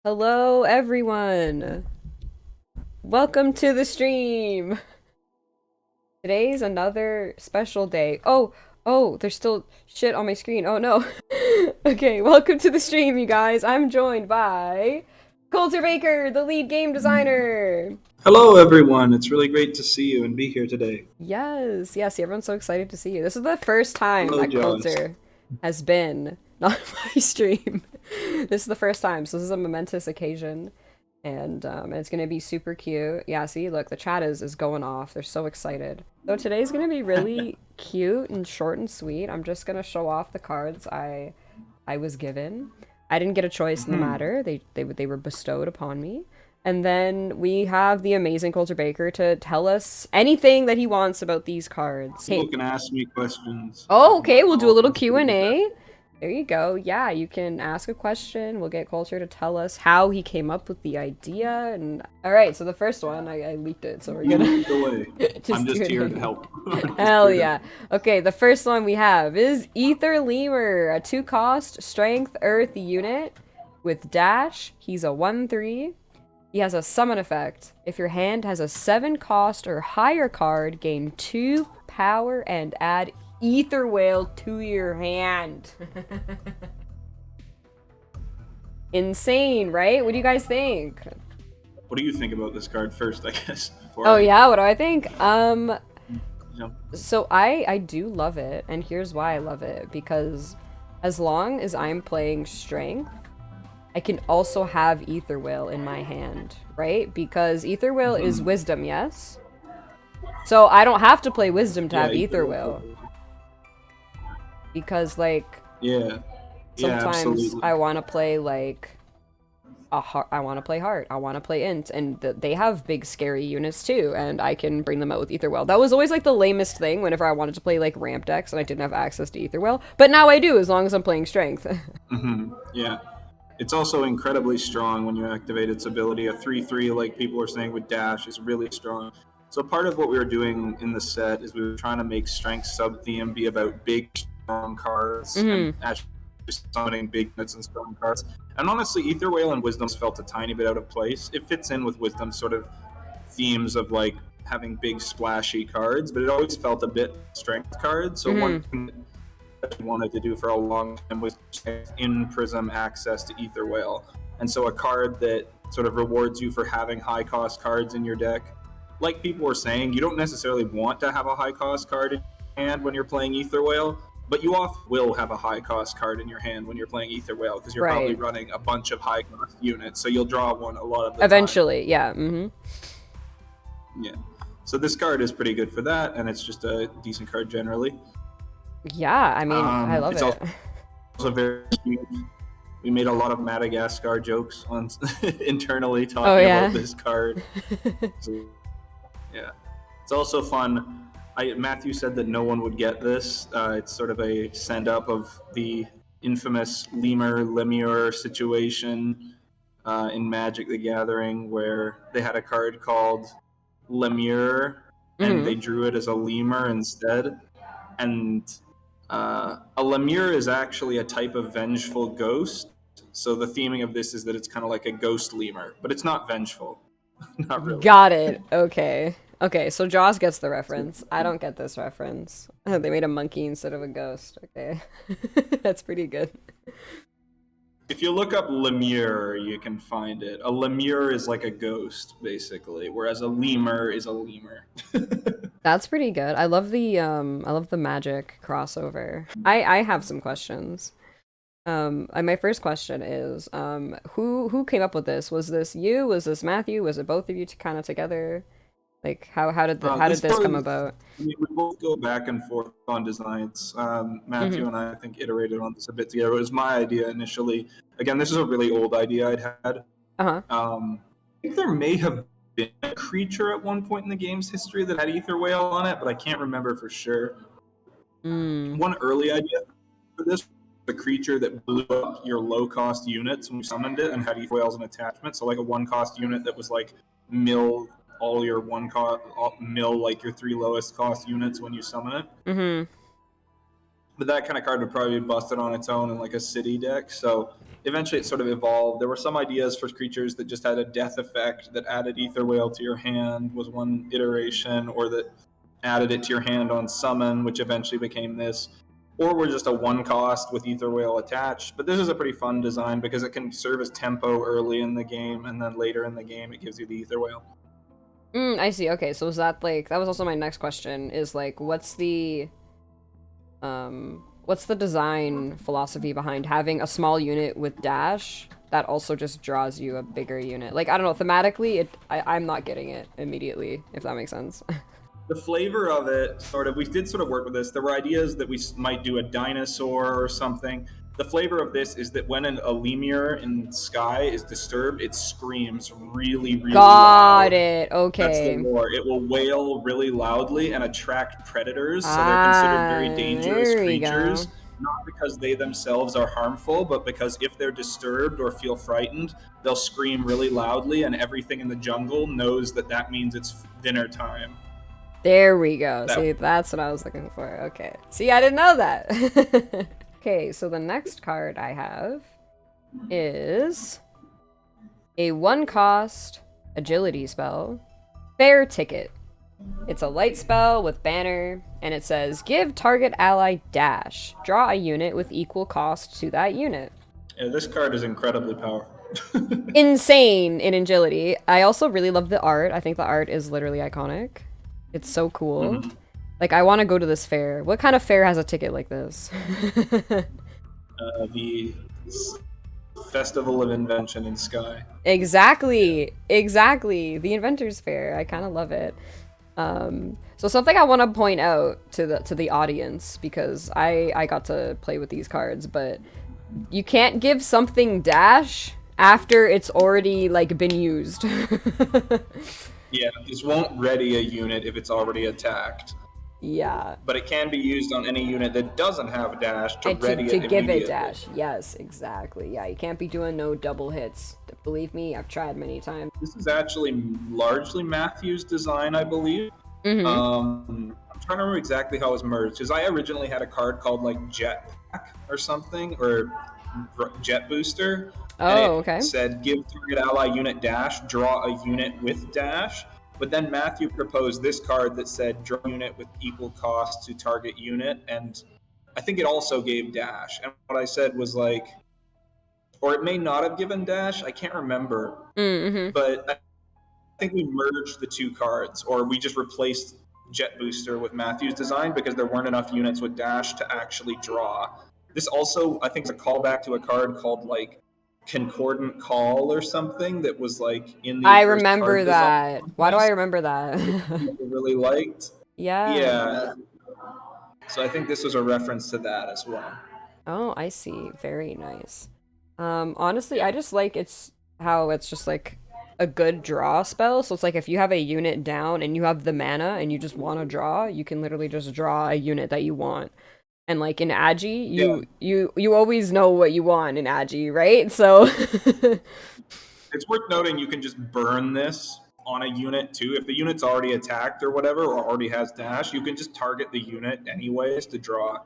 Hello, everyone. Welcome to the stream. Today's another special day. Oh, there's still shit on my screen. Oh no. Okay, welcome to the stream, you guys. I'm joined by Coulter Baker, the lead game designer. Hello, everyone. It's really great to see you and be here today. Yes, everyone's so excited to see you. This is the first time Hello, that Jaws. Coulter has been on my stream. This is the first time, so this is a momentous occasion. And it's gonna be super cute. Yeah, see, look, the chat is going off. They're so excited. So today's gonna be really cute and short and sweet. I'm just gonna show off the cards I was given. I didn't get a choice in the matter. They were bestowed upon me. And then we have the amazing Coulter Baker to tell us anything that he wants about these cards. People Hey, can ask me questions. oh, okay, we'll do a I'll little consider that. Q&A. There you go. Yeah, you can ask a question. We'll get Coulter to tell us how he came up with the idea. And all right, so the first one, I leaked it, so we're You gonna lead the way. just I'm do just it here to anyway. help. I'm just Hell here to yeah. Okay, the first one we have is Ether Lemur, a 2-cost strength earth unit with dash. He's a 1/3. He has a summon effect. If your hand has a 7-cost or higher card, gain 2 power and add Ether Whale to your hand. Insane, right? What do you guys think? What do you think about this card first, I guess, before Oh I yeah, what do I think? jump? So I do love it, and here's why I love it, because as long as I'm playing strength, I can also have Ether Whale in my hand, right? Because Ether Whale is wisdom, yes? So I don't have to play wisdom to Yeah, have Ether Whale, because like yeah, yeah, sometimes absolutely. I want to play like I want to play heart, I want to play int, and they have big scary units too, and I can bring them out with Etherwell. That was always like the lamest thing whenever I wanted to play like ramp decks and I didn't have access to Etherwell, but now I do as long as I'm playing strength. Yeah. It's also incredibly strong when you activate its ability. A 3/3, like people were saying with Dash, is really strong. So part of what we were doing in the set is we were trying to make Strength sub-theme be about big, strong cards and Hmm. actually summoning big units and strong cards. And honestly, Ether Whale and Wisdom's felt a tiny bit out of place. It fits in with Wisdom's sort of themes of like having big splashy cards, but it always felt a bit strength cards. So Hmm. one thing that we wanted to do for a long time was in Prism access to Ether Whale. And so a card that sort of rewards you for having high cost cards in your deck. Like people were saying, you don't necessarily want to have a high cost card in your hand when you're playing Ether Whale, but you often will have a high cost card in your hand when you're playing Ether Whale because you're probably Right. running a bunch of high cost units, so you'll draw one a lot of the time. Eventually, yeah. Hmm. Yeah. So this card is pretty good for that, and it's just a decent card generally. Yeah, I mean, I love It's it. also very cute. We made a lot of Madagascar jokes on internally Oh talking yeah. about this card. So, yeah, it's also fun. Matthew said that no one would get this. It's sort of a send up of the infamous Lemur situation in Magic: The Gathering, where they had a card called Lemur, and Hmm. they drew it as a lemur instead. And a lemur is actually a type of vengeful ghost. So the theming of this is that it's kind of like a ghost lemur, but it's not vengeful. Not really. Got it. Okay. Okay, so Joss gets the reference. I don't get this reference. They made a monkey instead of a ghost. Okay. That's pretty good. If you look up lemur, you can find it. A lemur is like a ghost, basically, whereas a lemur is a lemur. That's pretty good. I love the magic crossover. I have some questions. My first question is, who came up with this? Was this you? Was this Matthew? Was it both of you kind of together? Like how did This this come was, about? we both go back and forth on designs. Hmm. Matthew and I think, iterated on this a bit together. It was my idea initially. Again, this is a really old idea I'd had. Uh-huh. I think there may have been a creature at one point in the game's history that had Ether Whale on it, but I can't remember for sure. Mm. One early idea for this was a creature that blew up your low cost units when you summoned it and had Ether Whale as an attachment. So like a 1-cost unit that was like mill all your mill like your 3 lowest cost units when you summon it. Mm-hmm. But that kind of card would probably be busted on its own in like a city deck. So eventually it sort of evolved. There were some ideas for creatures that just had a death effect that added Ether Whale to your hand was one iteration, or that added it to your hand on summon, which eventually became this. Or were just a one cost with Ether Whale attached. But this is a pretty fun design because it can serve as tempo early in the game, and then later in the game it gives you the Ether Whale. I see. Okay, so is that like, that was also my next question, is like, what's the design philosophy behind having a small unit with dash that also just draws you a bigger unit? Like, I don't know, thematically, I'm not getting it immediately, if that makes sense. The flavor of it, we did sort of work with this. There were ideas that we might do a dinosaur or something. The flavor of this is that when a lemur in Sky is disturbed, it screams really, really loud. Got it. Okay. That's the lore. It will wail really loudly and attract predators, so they're considered very dangerous creatures. Not because they themselves are harmful, but because if they're disturbed or feel frightened, they'll scream really loudly, and everything in the jungle knows that that means it's dinner time. There we go. See, that's what I was looking for. Okay. See, I didn't know that. Okay, so the next card I have is a 1-cost agility spell, Fair Ticket. It's a light spell with banner, and it says, give target ally dash. Draw a unit with equal cost to that unit. Yeah, this card is incredibly powerful. Insane in agility. I also really love the art. I think the art is literally iconic. It's so cool. Mm-hmm. Like, I want to go to this fair. What kind of fair has a ticket like this? The Festival of Invention in Sky. Exactly. The Inventors Fair. I kind of love it. So something I want to point out to the audience, because I got to play with these cards, but you can't give something dash after it's already like been used. Yeah, this won't ready a unit if it's already attacked. Yeah. But it can be used on any unit that doesn't have dash to ready it to give it dash. Yes, exactly. Yeah, you can't be doing no double hits. Believe me, I've tried many times. This is actually largely Matthew's design, I believe. Mm-hmm. I'm trying to remember exactly how it was merged, because I originally had a card called like Jetpack or something, or Jet Booster. Oh, okay. It said give target ally unit dash, draw a unit with dash. But then Matthew proposed this card that said draw unit with equal cost to target unit, and I think it also gave dash. And what I said was like, or it may not have given dash, I can't remember. Mm-hmm. But I think we merged the two cards, or we just replaced Jet Booster with Matthew's design because there weren't enough units with dash to actually draw. This also, I think, is a callback to a card called like Concordant Call or something that was like in the I remember that. Why do I remember that? People really liked. Yeah. So I think this was a reference to that as well. Oh, I see. Very nice. Honestly, I just like how it's just like a good draw spell. So it's like if you have a unit down and you have the mana and you just want to draw, you can literally just draw a unit that you want. And like in Agi, you always know what you want in Agi, right? So it's worth noting you can just burn this on a unit too. If the unit's already attacked or whatever, or already has dash, you can just target the unit anyways to draw.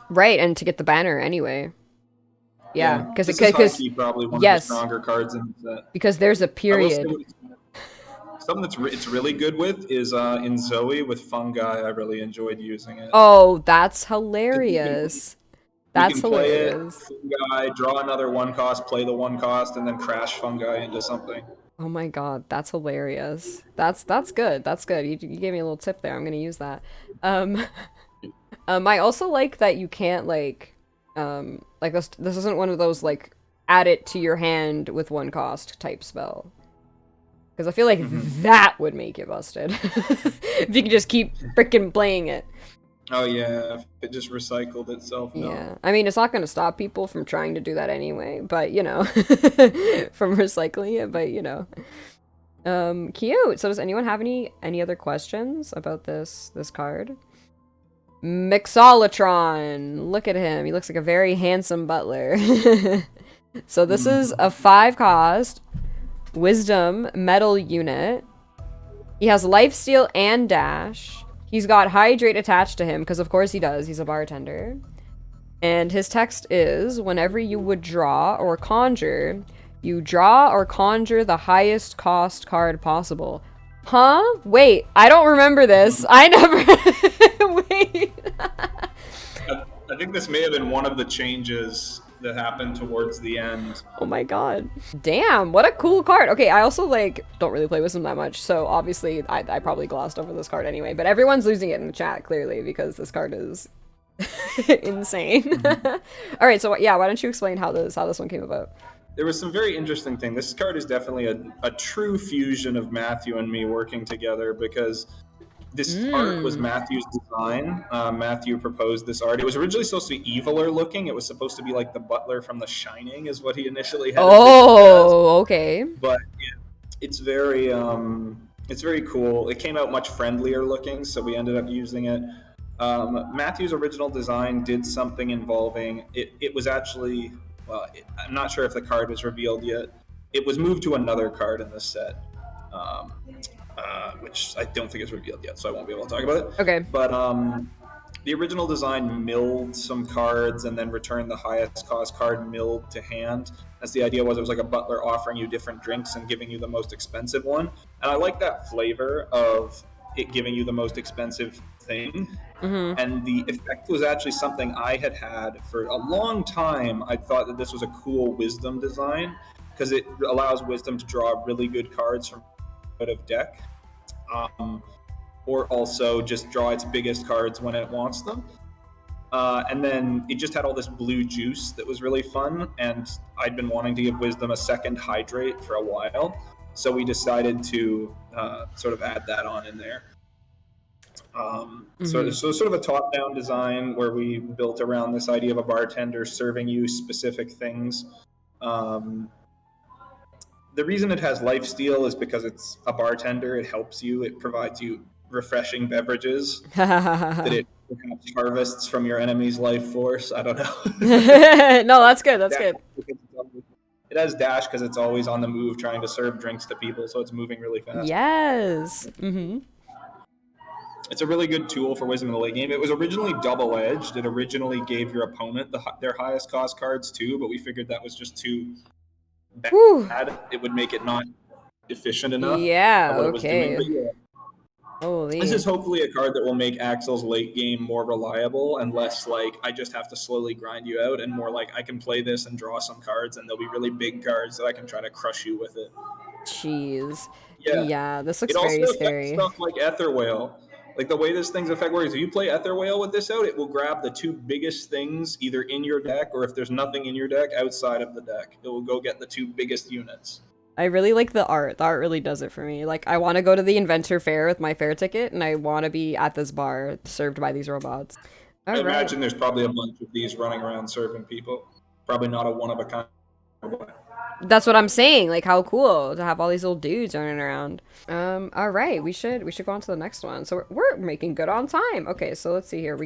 Right, and to get the banner anyway. Yeah, because probably one of the stronger cards in the set. Because there's a period. Something it's really good with is in Zoe with fungi. I really enjoyed using it. Oh, that's hilarious. That's hilarious. Play it, fungi, draw another 1-cost, play the 1-cost, and then crash fungi into something. Oh my god, that's hilarious. That's good. That's good. You gave me a little tip there. I'm gonna use that. I also like that you can't like this isn't one of those like add it to your hand with 1-cost type spell. Because I feel like that would make it busted. If you could just keep freaking playing it. Oh yeah, if it just recycled itself. No. Yeah, I mean, it's not going to stop people from trying to do that anyway, but you know, from recycling it, but you know. Cute. So does anyone have any other questions about this card? Mixolatron. Look at him. He looks like a very handsome butler. So this is a 5-cost Wisdom metal unit. He has lifesteal and dash. He's got hydrate attached to him because of course he does. He's a bartender. And his text is, whenever you would draw or conjure, you draw or conjure the highest cost card possible. Huh? Wait, I don't remember this. I never... Wait. I think this may have been one of the changes that happened towards the end. Oh my god. Damn, what a cool card. Okay, I also, like, don't really play Wisdom that much, so obviously I probably glossed over this card anyway, but everyone's losing it in the chat, clearly, because this card is insane. All right, so yeah, why don't you explain how this one came about? There was some very interesting thing. This card is definitely a true fusion of Matthew and me working together, because this art was Matthew's design. Matthew proposed this art. It was originally supposed to be eviler looking. It was supposed to be like the butler from The Shining, is what he initially had. Oh, okay. But it's very cool. It came out much friendlier looking, so we ended up using it. Matthew's original design did something involving it was actually, well, I'm not sure if the card was revealed yet. It was moved to another card in the set. Which I don't think is revealed yet, so I won't be able to talk about it. Okay. But the original design milled some cards and then returned the highest cost card milled to hand. As the idea was, it was like a butler offering you different drinks and giving you the most expensive one. And I like that flavor of it giving you the most expensive thing. Mm-hmm. And the effect was actually something I had for a long time. I thought that this was a cool Wisdom design, because it allows Wisdom to draw really good cards from out of deck, or also just draw its biggest cards when it wants them. And then it just had all this blue juice that was really fun, and I'd been wanting to give Wisdom a second hydrate for a while, so we decided to sort of add that on in there. So sort of a top-down design where we built around this idea of a bartender serving you specific things. The reason it has lifesteal is because it's a bartender. It helps you. It provides you refreshing beverages that it perhaps harvests from your enemy's life force. I don't know. No, that's good. That's good. It has dash because it's always on the move trying to serve drinks to people, so it's moving really fast. Yes. Mm-hmm. It's a really good tool for Wisdom in the late game. It was originally double-edged. It originally gave your opponent their highest cost cards too, but we figured that was just too bad. Whew. It would make it not efficient enough. Yeah, what okay. It was doing. Holy. This is hopefully a card that will make Axel's late game more reliable and less like I just have to slowly grind you out, and more like I can play this and draw some cards and there'll be really big cards that I can try to crush you with it. Jeez. Yeah, Yeah, this looks it very also scary. Stuff like Ether Whale. Like the way this thing's effect works, if you play Ether Whale with this out, it will grab the two biggest things either in your deck, or if there's nothing in your deck, outside of the deck. It will go get the two biggest units. I really like the art. The art really does it for me. Like, I want to go to the Inventor Fair with my fair ticket, and I want to be at this bar served by these robots. I imagine there's probably a bunch of these running around serving people. Probably not a one-of-a-kind robot. That's what I'm saying. Like, how cool to have all these little dudes running around. All right, we should go on to the next one. So we're making good on time. Okay, so let's see here.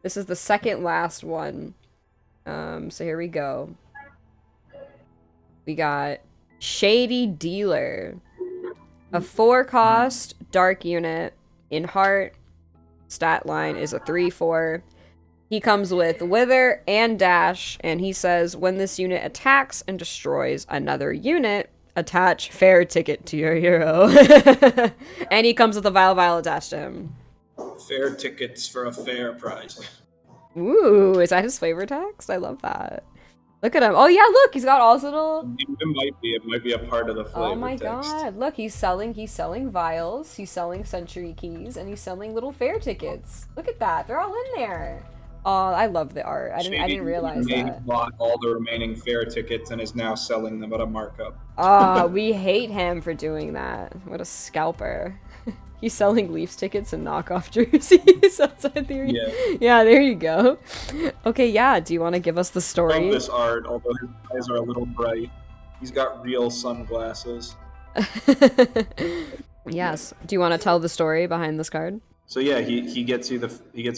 This is the second last one. So here we go. We got Shady Dealer, a 4-cost dark unit in heart. Stat line is a 3/4. He comes with Wither and Dash, and he says, when this unit attacks and destroys another unit, attach fair ticket to your hero. And he comes with a Vile attached to him. Fair tickets for a fair price. Ooh, is that his flavor text? I love that. Look at him. Oh yeah, look, he's got all his little... It might be a part of the flavor Oh my text. god, look, he's selling vials, he's selling century keys, and he's selling little fair tickets. Look at that, they're all in there. Oh, I love the art. I didn't realize that. He bought all the remaining fair tickets and is now selling them at a markup. Oh, we hate him for doing that. What a scalper. He's selling Leafs tickets and knockoff jerseys outside the Yeah, there you go. Okay, yeah, do you want to give us the story? I love this art, although his eyes are a little bright. He's got real sunglasses. Yes. Do you want to tell the story behind this card? So yeah, he gets you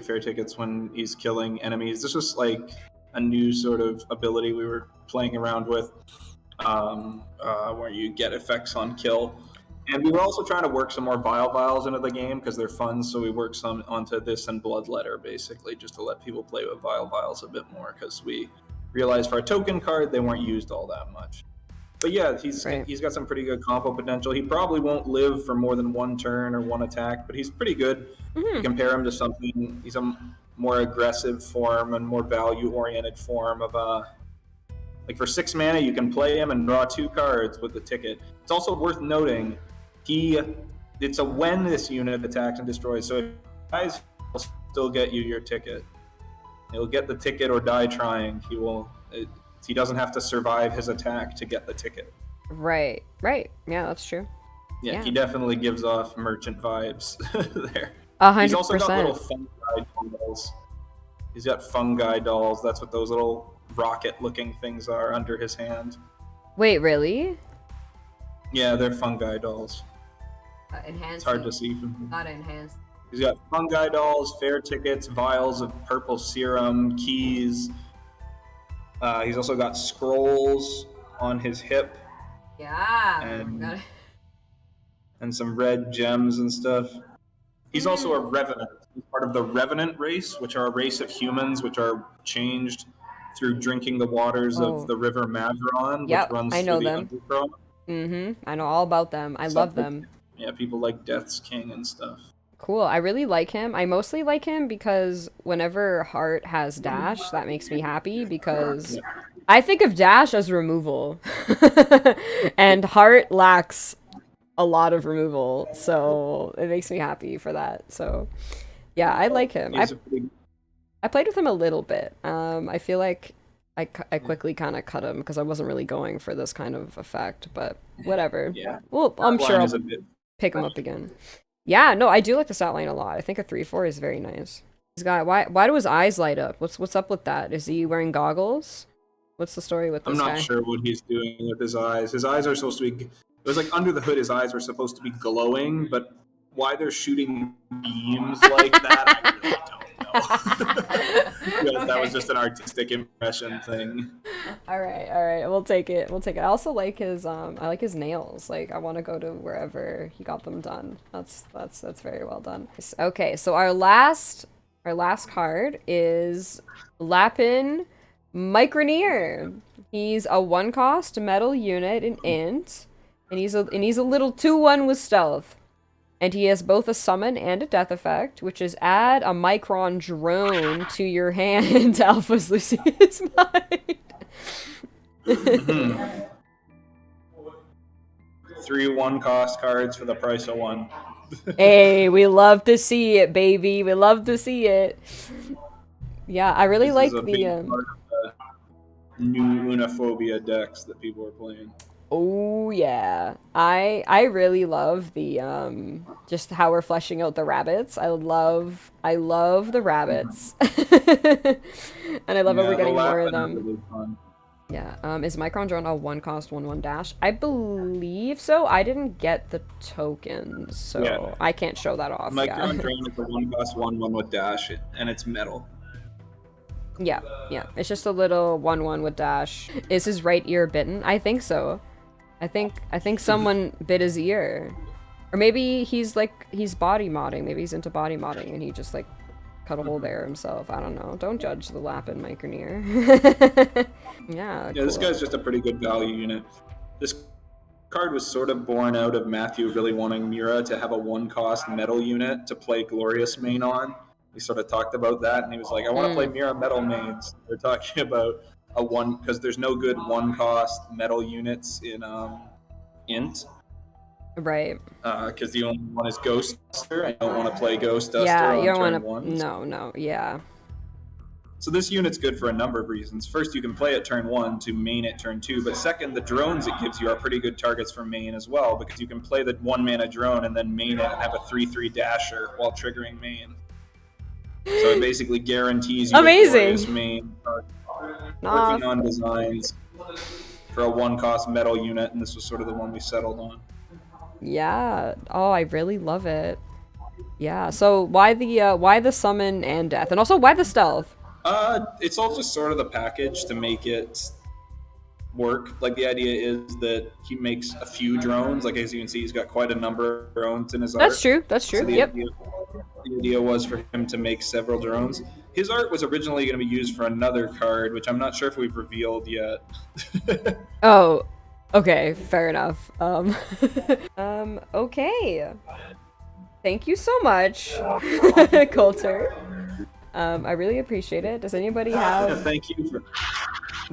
fair tickets when he's killing enemies. This was like a new sort of ability we were playing around with, where you get effects on kill. And we were also trying to work some more vials into the game because they're fun. So we worked some onto this and Bloodletter, basically, just to let people play with vials a bit more because we realized for our token card they weren't used all that much. But yeah, he's got some pretty good combo potential. He probably won't live for more than one turn or one attack, but he's pretty good. You compare him to something. He's a more aggressive form and more value-oriented form of like for 6 mana, you can play him and draw 2 cards with the ticket. It's also worth noting it's a when this unit attacks and destroys. So if he dies, he'll still get you your ticket. He'll get the ticket or die trying. He doesn't have to survive his attack to get the ticket. Right. Yeah, that's true. Yeah, he definitely gives off merchant vibes there. 100%. He's also got little fungi dolls. He's got fungi dolls. That's what those little rocket-looking things are under his hand. Wait, really? Yeah, they're fungi dolls. Enhanced. It's hard to see from here. Not enhanced. He's got fungi dolls, fair tickets, vials of purple serum, keys. He's also got scrolls on his hip. Yeah. And some red gems and stuff. He's also a revenant. He's part of the revenant race, which are a race of humans which are changed through drinking the waters of the river Madron, which runs through the Undercroft. I know all about them. I love them. Yeah, people like Death's King and stuff. Cool. I really like him. I mostly like him because whenever Heart has dash, that makes me happy because I think of dash as removal. And Heart lacks a lot of removal, so it makes me happy for that. So yeah, I like him. I played with him a little bit. I feel like I quickly kind of cut him because I wasn't really going for this kind of effect, but whatever. Yeah. Well, I'm sure I'll pick him up again. Yeah, no, I do like the stat line a lot. I think a 3/4 is very nice. He's got why do his eyes light up? What's up with that? Is he wearing goggles? What's the story with this guy? I'm not sure what he's doing with his eyes. His eyes are supposed to be. It was like under the hood, his eyes were supposed to be glowing, but why they're shooting beams like that, I really don't know. Yeah, that was just an artistic impression thing. All right. We'll take it. I also like his I like his nails. Like I want to go to wherever he got them done. That's very well done. Okay, so our last card is Lapin Microneer. He's a 1-cost metal unit in int, and he's a little 2/1 with stealth. And he has both a summon and a death effect, which is add a Micron drone to your hand. Alpha's losing his mind. 3 1-cost cards for the price of 1. Hey, we love to see it, baby. We love to see it. Yeah, I really like the new Unophobia decks that people are playing. Oh yeah, I really love the just how we're fleshing out the rabbits. I love the rabbits, and I love how we're getting more of them. Really fun. Yeah. Is Micron Drone a 1-cost 1/1 dash? I believe so. I didn't get the tokens, so I can't show that off. Micron Drone is a 1-cost 1/1 with dash, and it's metal. Yeah. It's just a little 1/1 with dash. Is his right ear bitten? I think so. I think someone bit his ear. Or maybe he's body modding. Maybe he's into body modding and he just like cut a hole there himself. I don't know. Don't judge the Lapin Microneer. Yeah, this guy's just a pretty good value unit. This card was sort of born out of Matthew really wanting Mira to have a 1-cost metal unit to play Glorious main on. We sort of talked about that, and he was like, I want to play Mira metal mains. We're talking about a 1, because there's no good 1-cost metal units in int. Right. Because the only one is Ghost Duster. I don't want to play Ghost Duster on you don't turn want to. No, yeah. So this unit's good for a number of reasons. First, you can play it turn 1 to main it turn 2, but second, the drones it gives you are pretty good targets for main as well, because you can play the 1-mana drone and then main it and have a 3/3 dasher while triggering main. So it basically guarantees you amazing main. Working on designs for a 1-cost metal unit, and this was sort of the one we settled on. Yeah. Oh, I really love it. Yeah. So why the summon and death, and also why the stealth? It's all just sort of the package to make it work. Like the idea is that he makes a few drones. Like as you can see, he's got quite a number of drones in his art. That's true. That's true. So Yep. the idea was for him to make several drones. His art was originally going to be used for another card, which I'm not sure if we've revealed yet. Oh, okay, fair enough. Okay. Thank you so much, Coulter. I really appreciate it. Does anybody have? Thank you for.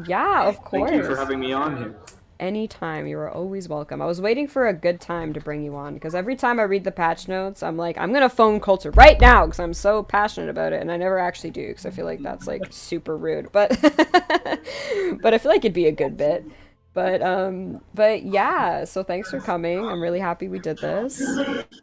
Yeah, of course. Thank you for having me on here. Anytime, you are always welcome. I was waiting for a good time to bring you on because every time I read the patch notes, I'm like, I'm gonna phone Coulter right now because I'm so passionate about it, and I never actually do because I feel like that's like super rude. But but I feel like it'd be a good bit. But yeah. So thanks for coming. I'm really happy we did this.